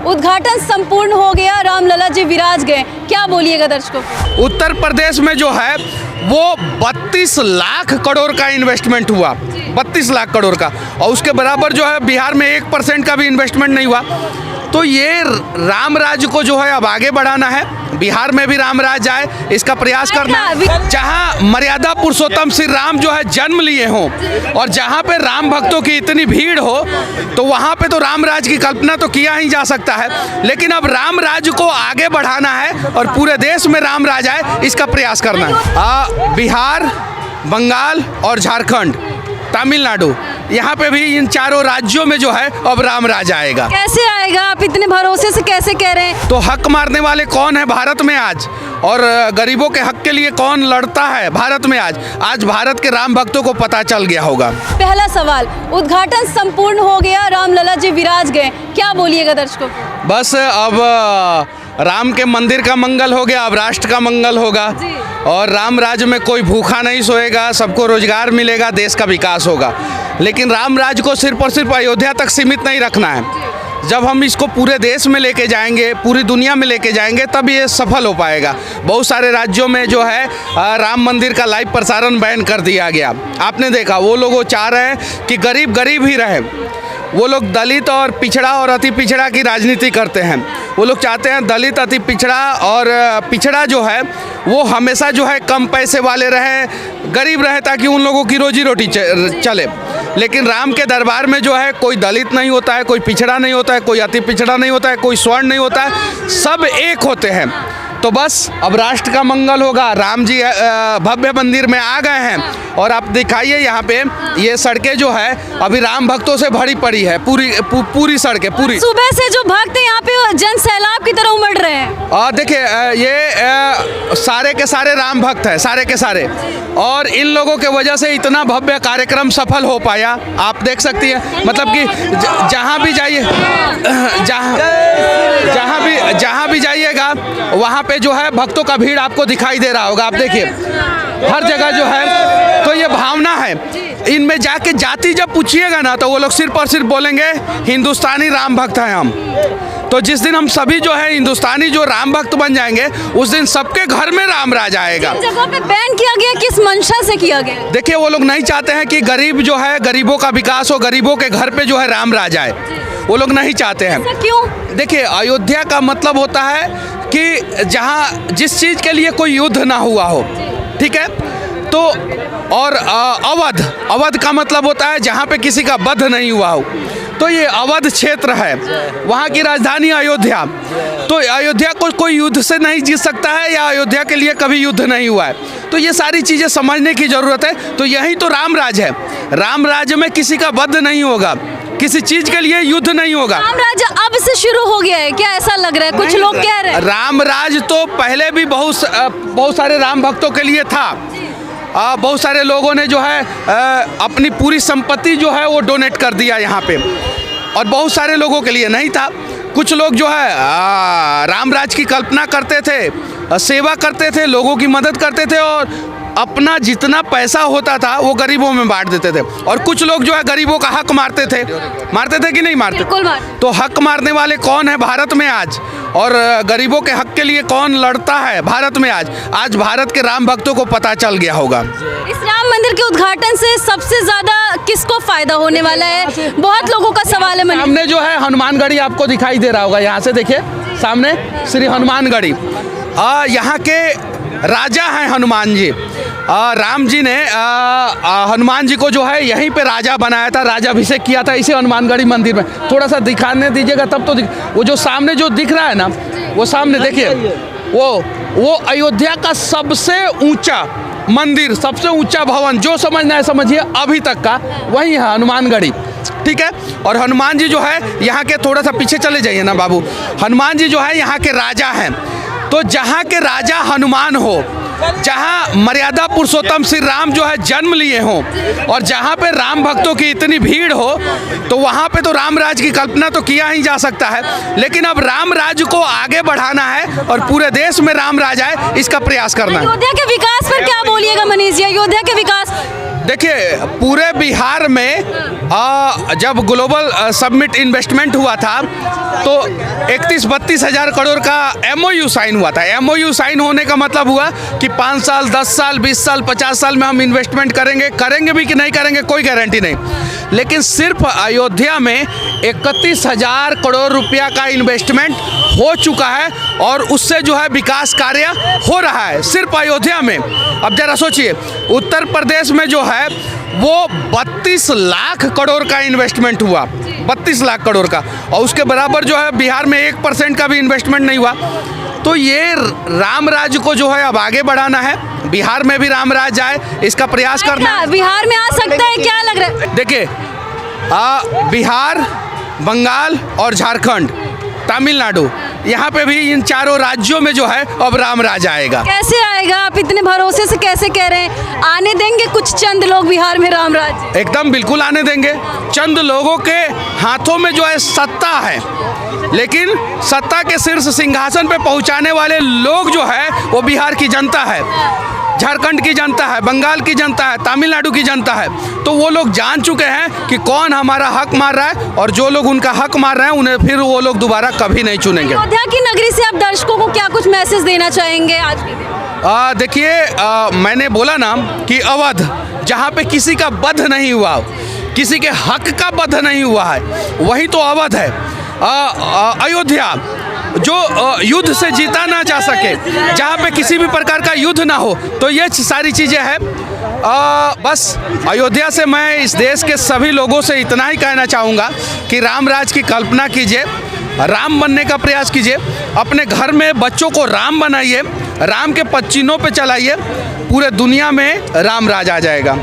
उद्घाटन संपूर्ण हो गया, रामलला जी विराज गए, क्या बोलिएगा दर्शकों को? उत्तर प्रदेश में जो है वो 32 लाख करोड़ का इन्वेस्टमेंट हुआ, 32 लाख करोड़ का, और उसके बराबर जो है बिहार में 1% का भी इन्वेस्टमेंट नहीं हुआ। तो ये राम राज्य को जो है अब आगे बढ़ाना है, बिहार में भी राम राज्य आए इसका प्रयास करना है। जहाँ मर्यादा पुरुषोत्तम श्री राम जो है जन्म लिए हों और जहाँ पे राम भक्तों की इतनी भीड़ हो, तो वहाँ पे तो राम राज्य की कल्पना तो किया ही जा सकता है, लेकिन अब राम राज्य को आगे बढ़ाना है और पूरे देश में राम राज्य आए इसका प्रयास करना है। बिहार, बंगाल और झारखंड, तमिलनाडु, यहाँ पे भी इन चारों राज्यों में जो है अब राम राज्य आएगा। कैसे आएगा? आप इतने भरोसे से कैसे कह रहे हैं? तो हक मारने वाले कौन है भारत में आज, और गरीबों के हक के लिए कौन लड़ता है भारत में आज भारत के राम भक्तों को पता चल गया होगा। पहला सवाल, उद्घाटन संपूर्ण हो गया, रामलला जी विराज गए, क्या बोलिएगा दर्शकों को? बस अब राम के मंदिर का मंगल हो गया, अब राष्ट्र का मंगल होगा, और राम राज्य में कोई भूखा नहीं सोएगा, सबको रोजगार मिलेगा, देश का विकास होगा। लेकिन राम राज्य को सिर्फ और सिर्फ अयोध्या तक सीमित नहीं रखना है। जब हम इसको पूरे देश में लेके जाएंगे, पूरी दुनिया में लेके जाएंगे, तब ये सफल हो पाएगा। बहुत सारे राज्यों में जो है राम मंदिर का लाइव प्रसारण बैन कर दिया गया। आपने देखा, वो लोग चाह रहे हैं कि गरीब गरीब ही रहे। वो लोग दलित और पिछड़ा और अति पिछड़ा की राजनीति करते हैं। वो लोग चाहते हैं दलित, अति पिछड़ा और पिछड़ा जो है वो हमेशा जो है कम पैसे वाले रहे, गरीब रहे, ताकि उन लोगों की रोजी रोटी चले। लेकिन राम के दरबार में जो है कोई दलित नहीं होता है, कोई पिछड़ा नहीं होता है, कोई अति पिछड़ा नहीं होता है, कोई स्वर्ण नहीं होता है, सब एक होते हैं। तो बस अब राष्ट्र का मंगल होगा। राम जी भव्य मंदिर में आ गए हैं, और आप दिखाइए यहाँ पे ये सड़कें जो है अभी राम भक्तों से भरी पड़ी है, पूरी सड़कें पूरी। सुबह से जो भक्त यहाँ पे जन सैलाब की तरह उमड़ रहे हैं। देखिए ये सारे के सारे राम भक्त हैं, सारे के सारे, और इन लोगों के वजह से इतना भव्य कार्यक्रम सफल हो पाया। आप देख सकती हैं, मतलब कि जहाँ भी जाइए, जहाँ भी जाइएगा वहाँ पे जो है भक्तों का भीड़ आपको दिखाई दे रहा होगा। आप देखिए हर जगह जो है, तो ये भावना है इनमें। जाके जाति जब पूछिएगा ना, तो वो लोग सिर्फ और सिर्फ बोलेंगे हिंदुस्तानी राम भक्त हैं हम। तो जिस दिन हम सभी जो है हिंदुस्तानी जो राम भक्त बन जाएंगे, उस दिन सबके घर में राम राज आएगा। जिन जगहों पे बैन किया गया, किस मंशा से किया गया? देखिए वो लोग नहीं चाहते हैं कि गरीब जो है, गरीबों का विकास हो, गरीबों के घर पे जो है राम राज आए, वो लोग नहीं चाहते हैं। क्यों? देखिए अयोध्या का मतलब होता है कि जहाँ जिस चीज़ के लिए कोई युद्ध ना हुआ हो, ठीक है, तो और अवध का मतलब होता है जहाँ पे किसी का वध नहीं हुआ हो। तो ये अवध क्षेत्र है, वहाँ की राजधानी अयोध्या। तो अयोध्या को कोई युद्ध से नहीं जीत सकता है, या अयोध्या के लिए कभी युद्ध नहीं हुआ है। तो ये सारी चीज़ें समझने की ज़रूरत है। तो यही तो राम राज है। राम राज्य में किसी का वध नहीं होगा, किसी चीज के लिए युद्ध नहीं होगा। राम राज्य अब से शुरू हो गया है क्या? ऐसा लग रहा है, कुछ लोग कह रहे हैं। राम राज तो पहले भी बहुत सारे राम भक्तों के लिए था। बहुत सारे लोगों ने जो है अपनी पूरी संपत्ति जो है वो डोनेट कर दिया यहाँ पे, और बहुत सारे लोगों के लिए नहीं था। कुछ लोग जो है राम राज की कल्पना करते थे, सेवा करते थे, लोगों की मदद करते थे, और अपना जितना पैसा होता था वो गरीबों में बांट देते थे। और कुछ लोग जो है गरीबों का हक मारते थे कि नहीं मारते? तो हक मारने वाले कौन है भारत में आज, और गरीबों के हक के लिए कौन लड़ता है भारत में आज भारत के राम भक्तों को पता चल गया होगा। इस राम मंदिर के उद्घाटन से सबसे ज्यादा किसको फायदा होने वाला है? बहुत लोगों का सवाल है। सामने जो है हनुमानगढ़ी आपको दिखाई दे रहा होगा, यहाँ से देखिए सामने श्री हनुमानगढ़ी। यहाँ के राजा हैं हनुमान जी। राम जी ने हनुमान जी को जो है यहीं पे राजा बनाया था, राजाभिषेक किया था इसी हनुमानगढ़ी मंदिर में। थोड़ा सा दिखाने दीजिएगा तब तो वो जो सामने जो दिख रहा है ना, वो सामने देखिए, वो अयोध्या का सबसे ऊंचा मंदिर, सबसे ऊंचा भवन, जो समझना है समझिए, अभी तक का वही है हनुमानगढ़ी, ठीक है। और हनुमान जी जो है यहाँ के, थोड़ा सा पीछे चले जाइए ना बाबू, हनुमान जी जो है यहाँ के राजा हैं। तो जहाँ के राजा हनुमान हो, जहाँ मर्यादा पुरुषोत्तम श्री राम जो है जन्म लिए हों, और जहाँ पे राम भक्तों की इतनी भीड़ हो, तो वहाँ पे तो राम राज्य की कल्पना तो किया ही जा सकता है। लेकिन अब राम राज्य को आगे बढ़ाना है और पूरे देश में राम राज्य आए, इसका प्रयास करना है। अयोध्या के विकास पर क्या बोलिएगा मनीष जी? अयोध्या के विकास, देखिए पूरे बिहार में जब ग्लोबल समिट इन्वेस्टमेंट हुआ था तो 31-32 हज़ार करोड़ का MOU साइन हुआ था। MOU साइन होने का मतलब हुआ कि 5 साल, 10 साल, 20 साल, 50 साल में हम इन्वेस्टमेंट करेंगे भी कि नहीं करेंगे कोई गारंटी नहीं। लेकिन सिर्फ अयोध्या में 31,000 करोड़ रुपया का इन्वेस्टमेंट हो चुका है और उससे जो है विकास कार्य हो रहा है सिर्फ अयोध्या में। अब जरा सोचिए, उत्तर प्रदेश में जो है वो 32 लाख करोड़ का इन्वेस्टमेंट हुआ, 32 लाख करोड़ का, और उसके बराबर जो है बिहार में 1% का भी इन्वेस्टमेंट नहीं हुआ। तो ये राम राज्य को जो है अब आगे बढ़ाना है, बिहार में भी राम राज्य आए इसका प्रयास करना है। बिहार में आ सकता है, क्या लग रहा है? देखिए, बिहार, बंगाल और झारखंड, तमिलनाडु, यहाँ पे भी इन चारों राज्यों में जो है अब राम राज आएगा। कैसे आएगा? आप इतने भरोसे से कैसे कह रहे हैं? आने देंगे कुछ चंद लोग बिहार में राम राज? एकदम बिल्कुल आने देंगे। चंद लोगों के हाथों में जो है सत्ता है, लेकिन सत्ता के शीर्ष सिंहासन पे पहुंचाने वाले लोग जो है वो बिहार की जनता है, झारखंड की जनता है, बंगाल की जनता है, तमिलनाडु की जनता है। तो वो लोग जान चुके हैं कि कौन हमारा हक मार रहा है, और जो लोग उनका हक मार रहे हैं उन्हें फिर वो लोग दोबारा कभी नहीं चुनेंगे। अयोध्या की नगरी से आप दर्शकों को क्या कुछ मैसेज देना चाहेंगे आज के दिन? देखिए, मैंने बोला ना कि अवध, जहाँ पे किसी का वध नहीं हुआ, किसी के हक का वध नहीं हुआ है, वही तो अवध है। अयोध्या जो युद्ध से जीता ना जा सके, जहाँ पे किसी भी प्रकार का युद्ध ना हो, तो ये सारी चीज़ें हैं। बस अयोध्या से मैं इस देश के सभी लोगों से इतना ही कहना चाहूँगा कि राम राज की कल्पना कीजिए, राम बनने का प्रयास कीजिए, अपने घर में बच्चों को राम बनाइए, राम के पद चिन्हों पे चलाइए, पूरे दुनिया में राम राज आ जाएगा।